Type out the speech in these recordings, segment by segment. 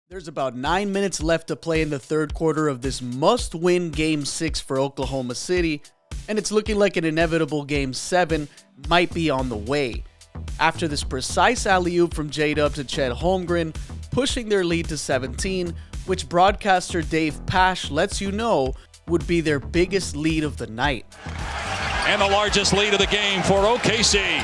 There's about 9 minutes left to play in the third quarter of this must-win Game 6 for Oklahoma City, and it's looking like an inevitable Game 7 might be on the way. After this precise alley-oop from J-Dub to Chet Holmgren, pushing their lead to 17, which broadcaster Dave Pasch lets you know would be their biggest lead of the night. And the largest lead of the game for OKC.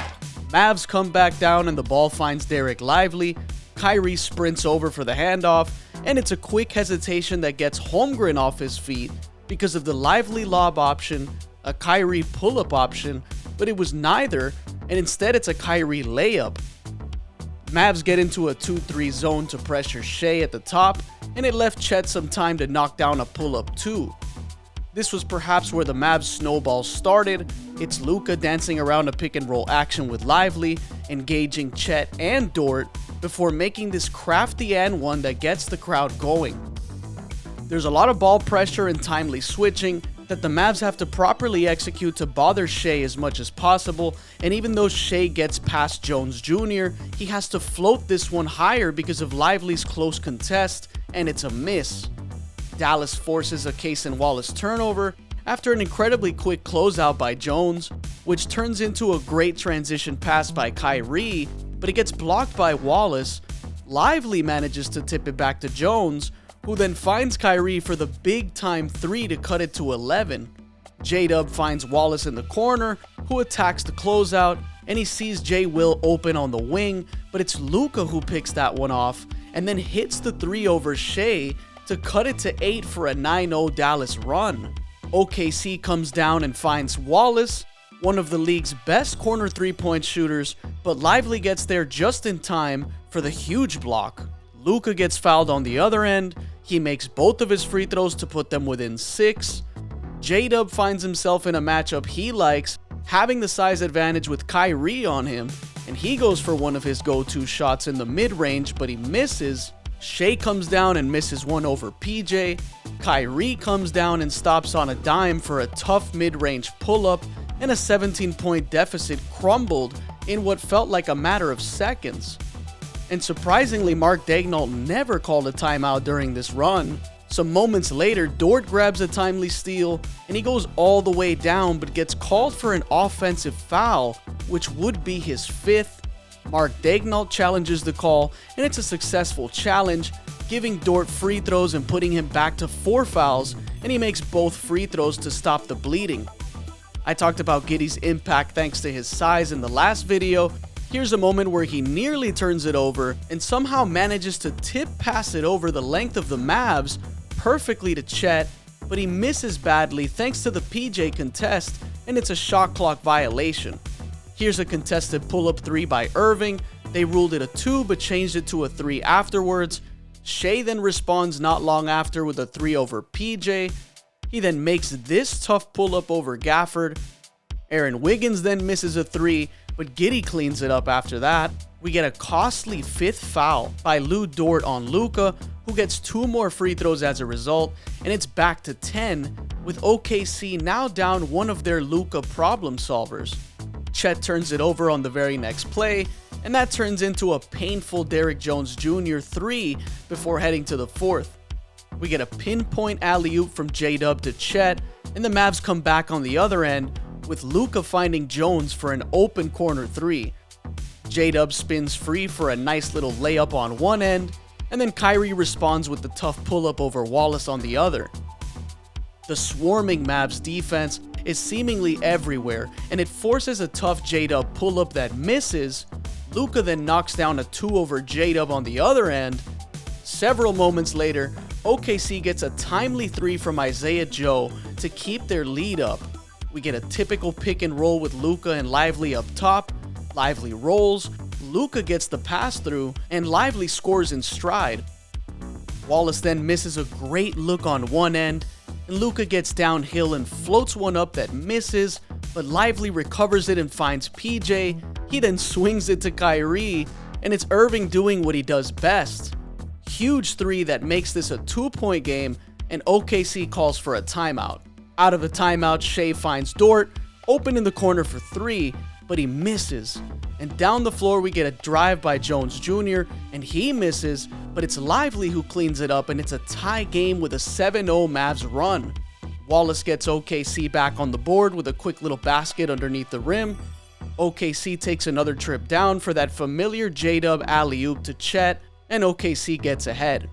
Mavs come back down and the ball finds Derek Lively. Kyrie sprints over for the handoff, and it's a quick hesitation that gets Holmgren off his feet because of the Lively lob option, a Kyrie pull-up option, but it was neither, and instead it's a Kyrie layup. Mavs get into a 2-3 zone to pressure Shea at the top, and it left Chet some time to knock down a pull-up too. This was perhaps where the Mavs snowball started. It's Luka dancing around a pick-and-roll action with Lively, engaging Chet and Dort, before making this crafty and one that gets the crowd going. There's a lot of ball pressure and timely switching that the Mavs have to properly execute to bother Shea as much as possible, and even though Shea gets past Jones Jr., he has to float this one higher because of Lively's close contest, and it's a miss. Dallas forces a Cason Wallace turnover after an incredibly quick closeout by Jones, which turns into a great transition pass by Kyrie, but it gets blocked by Wallace. Lively manages to tip it back to Jones, who then finds Kyrie for the big-time 3 to cut it to 11. J-Dub finds Wallace in the corner, who attacks the closeout, and he sees J. Will open on the wing, but it's Luka who picks that one off, and then hits the 3 over Shea to cut it to 8 for a 9-0 Dallas run. OKC comes down and finds Wallace, one of the league's best corner 3-point shooters, but Lively gets there just in time for the huge block. Luka gets fouled on the other end. He makes both of his free throws to put them within 6. J-Dub finds himself in a matchup he likes, having the size advantage with Kyrie on him, and he goes for one of his go-to shots in the mid-range, but he misses. Shea comes down and misses one over PJ. Kyrie comes down and stops on a dime for a tough mid-range pull-up, and a 17-point deficit crumbled in what felt like a matter of seconds. And surprisingly, Mark Daigneault never called a timeout during this run. Some moments later, Dort grabs a timely steal, and he goes all the way down but gets called for an offensive foul, which would be his 5th. Mark Daigneault challenges the call, and it's a successful challenge, giving Dort free throws and putting him back to 4 fouls, and he makes both free throws to stop the bleeding. I talked about Giddey's impact thanks to his size in the last video. Here's a moment where he nearly turns it over and somehow manages to tip pass it over the length of the Mavs perfectly to Chet, but he misses badly thanks to the PJ contest, and it's a shot clock violation. Here's a contested pull-up 3 by Irving. They ruled it a 2 but changed it to a 3 afterwards. Shea then responds not long after with a 3 over PJ. He then makes this tough pull-up over Gafford. Aaron Wiggins then misses a 3, but Giddey cleans it up after that. We get a costly 5th foul by Lou Dort on Luka, who gets 2 more free throws as a result, and it's back to 10, with OKC now down one of their Luka problem solvers. Chet turns it over on the very next play, and that turns into a painful Derrick Jones Jr. 3 before heading to the 4th. We get a pinpoint alley-oop from J-Dub to Chet, and the Mavs come back on the other end, with Luka finding Jones for an open corner 3. J-Dub spins free for a nice little layup on one end, and then Kyrie responds with the tough pull-up over Wallace on the other. The swarming Mavs defense is seemingly everywhere, and it forces a tough J-Dub pull-up that misses. Luka then knocks down a 2 over J-Dub on the other end. Several moments later, OKC gets a timely 3 from Isaiah Joe to keep their lead up. We get a typical pick and roll with Luka and Lively up top. Lively rolls, Luka gets the pass through, and Lively scores in stride. Wallace then misses a great look on one end, and Luka gets downhill and floats one up that misses, but Lively recovers it and finds PJ. He then swings it to Kyrie, and it's Irving doing what he does best. Huge 3 that makes this a 2-point game, and OKC calls for a timeout. Out of the timeout, Shea finds Dort, open in the corner for 3, but he misses. and down the floor we get a drive by Jones Jr., and he misses, but it's Lively who cleans it up, and it's a tie game with a 7-0 Mavs run. Wallace gets OKC back on the board with a quick little basket underneath the rim. OKC takes another trip down for that familiar J-Dub alley-oop to Chet, and OKC gets ahead.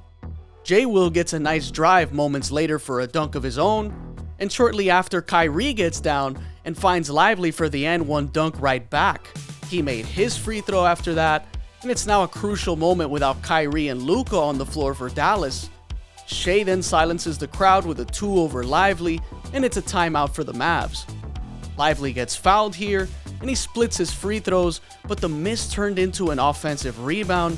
J-Will gets a nice drive moments later for a dunk of his own, and shortly after Kyrie gets down and finds Lively for the and-one dunk right back. He made his free throw after that, and it's now a crucial moment without Kyrie and Luka on the floor for Dallas. Shea then silences the crowd with a 2 over Lively, and it's a timeout for the Mavs. Lively gets fouled here, and he splits his free throws, but the miss turned into an offensive rebound.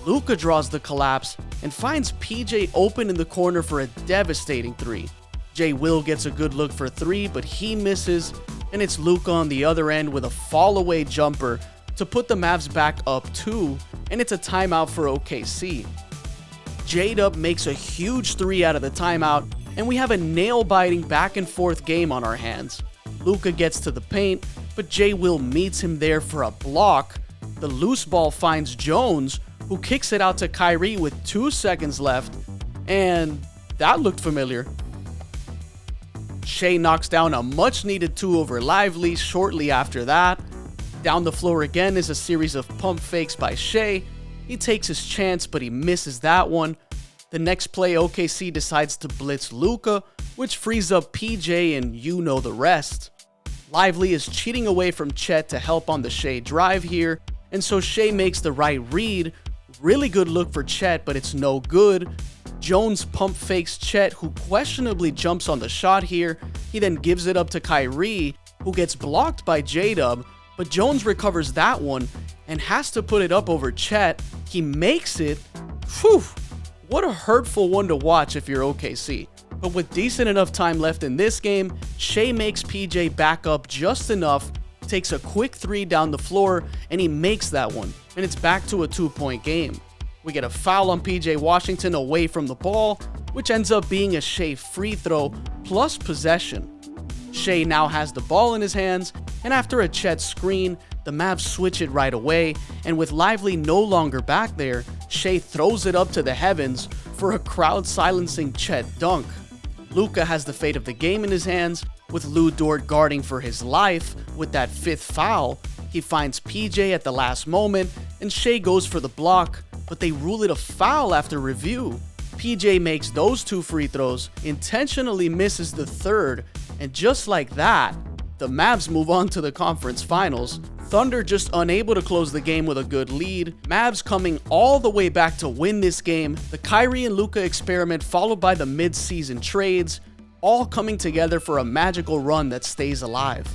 Luka draws the collapse and finds PJ open in the corner for a devastating 3. J-Will gets a good look for 3, but he misses, and it's Luka on the other end with a fall-away jumper to put the Mavs back up 2, and it's a timeout for OKC. J-Dub makes a huge 3 out of the timeout, and we have a nail-biting back-and-forth game on our hands. Luka gets to the paint, but J-Will meets him there for a block. The loose ball finds Jones, who kicks it out to Kyrie with 2 seconds left, and that looked familiar. Shea knocks down a much-needed 2 over Lively shortly after that. Down the floor again is a series of pump fakes by Shea. He takes his chance, but he misses that one. The next play, OKC decides to blitz Luka, which frees up PJ, and you know the rest. Lively is cheating away from Chet to help on the Shea drive here, and so Shea makes the right read. Really good look for Chet, but it's no good. Jones pump fakes Chet, who questionably jumps on the shot here. He then gives it up to Kyrie, who gets blocked by J-Dub, but Jones recovers that one and has to put it up over Chet. He makes it. Whew, what a hurtful one to watch if you're OKC. But with decent enough time left in this game, Shea makes PJ back up just enough, takes a quick 3 down the floor, and he makes that one, and it's back to a 2-point game. We get a foul on PJ Washington away from the ball, which ends up being a Shea free throw plus possession. Shea now has the ball in his hands, and after a Chet screen, the Mavs switch it right away, and with Lively no longer back there, Shea throws it up to the heavens for a crowd-silencing Chet dunk. Luka has the fate of the game in his hands, with Lou Dort guarding for his life with that 5th foul. He finds PJ at the last moment, and Shea goes for the block, but they rule it a foul after review. PJ makes those 2 free throws, intentionally misses the 3rd, and just like that, the Mavs move on to the conference finals. Thunder just unable to close the game with a good lead. Mavs coming all the way back to win this game. The Kyrie and Luka experiment followed by the mid-season trades, all coming together for a magical run that stays alive.